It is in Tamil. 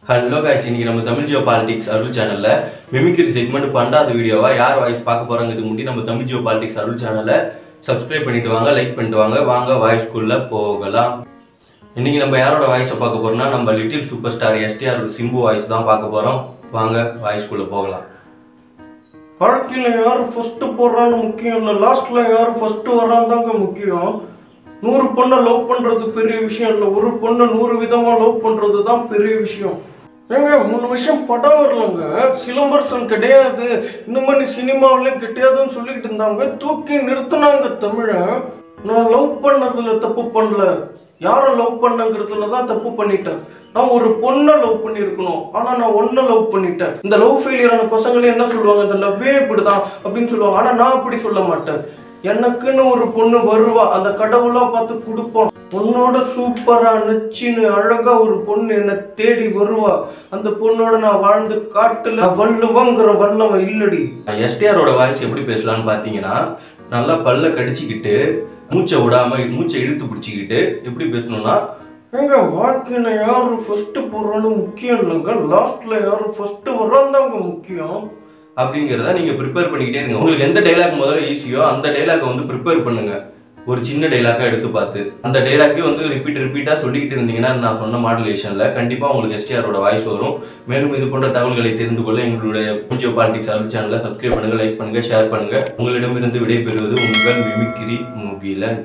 Hello guys, இன்னைக்கு நம்ம தமிழ் ஜியோ பாலிடிக்ஸ் அருள் சேனல்ல மிமிக்ரி செக்மெண்ட் 12வது வீடியோவா யார் வாய்ஸ் பார்க்க போறாங்கிறதுக்கு முன்னாடி நம்ம தமிழ் ஜியோ பாலிடிக்ஸ் அருள் சேனலை சப்ஸ்கிரைப் பண்ணிட்டு வாங்க, லைக் பண்ணிட்டு வாங்க வாய்ஸ்க்குள்ள போகலாம். இன்னைக்கு நம்ம யாரோட வாய்ஸை பார்க்க போறோம்னா நம்ம little super star STR Simbu voice தான் பார்க்க போறோம். வாங்க வாய்ஸ்க்குள்ள போகலாம். வாழ்க்கையில் யார் ஃபர்ஸ்ட் போடுறான்னு முக்கியம் இல்லை, லாஸ்ட்ல யார் ஃபர்ஸ்ட் வர்றான்னு தாங்க முக்கியம். 100 பொண்ணை லவ் பண்றது பெரிய விஷயம் இல்லை, ஒரு பொண்ணை 100 விதமா லவ் பண்றது தான் பெரிய விஷயம். ஏங்க 3 விஷயம் படம் வரலங்க, சிலம்பரசன் கிடையாது, இந்த மாதிரி சினிமாவிலே கிடையாதுன்னு சொல்லிக்கிட்டு இருந்தாங்க, தூக்கி நிறுத்தினாங்க தமிழை. நான் லவ் பண்ணதுல தப்பு பண்ணல, யாரை லவ் பண்ணங்கிறதுல தான் தப்பு பண்ணிட்டேன். நான் ஒரு பொண்ணை லவ் பண்ணியிருக்கணும், ஆனா நான் ஒன்றை லவ் பண்ணிட்டேன். இந்த லவ் ஃபெயிலியரான பசங்களே என்ன சொல்லுவாங்க, இந்த லவ்வே இப்படிதான் அப்படின்னு சொல்லுவாங்க. ஆனா நான் அப்படி சொல்ல மாட்டேன். எனக்குன்னு ஒரு பொண்ணு வருவா, அந்த கடவுளா பார்த்து கொடுப்போம். பொண்ணோட சூப்பரா நச்சின்னு அழகா ஒரு பொண்ணு என்னை தேடி வருவா, அந்த பொண்ணோட நான் வாழ்ந்து காட்டுல வள்ளுவங்கிற வல்லவன் இல்லடி. எஸ்டிஆரோட வாய்ஸ் எப்படி பேசலாம்னு பாத்தீங்கன்னா, நல்லா பல்ல கடிச்சுக்கிட்டு மூச்சை விடாம மூச்சை இழுத்து பிடிச்சிக்கிட்டு எப்படி பேசணும்னா, எங்க வாழ்க்கையில யாரு ஃபர்ஸ்ட் போடுறான்னு முக்கியம் இல்லைங்க, லாஸ்ட்ல யாரு ஃபர்ஸ்ட் வர்றாங்க முக்கியம் அப்படிங்கிறத நீங்க ப்ரிப்பேர் பண்ணிக்கிட்டே இருங்க. உங்களுக்கு எந்த டைலாக் முதல்ல ஈஸியோ அந்த டைலாக்கை வந்து ப்ரிப்பேர் பண்ணுங்க. ஒரு சின்ன டைலாக்கா எடுத்து பார்த்து அந்த டைலாக்கே வந்து ரிப்பீட்டா சொல்லிக்கிட்டு இருந்தீங்கன்னா நான் சொன்ன மாடுலேஷன்ல கண்டிப்பா உங்களுக்கு எஸ்டிஆரோட வாய்ஸ் வரும். மேலும் இது போன்ற தகவல்களை தெரிந்து கொள்ள எங்களுடைய ஜியோ பாலிடிக்ஸ் அருள் சேனலை சப்ஸ்கிரைப் பண்ணுங்க, லைக் பண்ணுங்க, ஷேர் பண்ணுங்க. உங்களிடமிருந்து விடைபெறுவது உங்கள் மிமிக்ரி முகிலன்.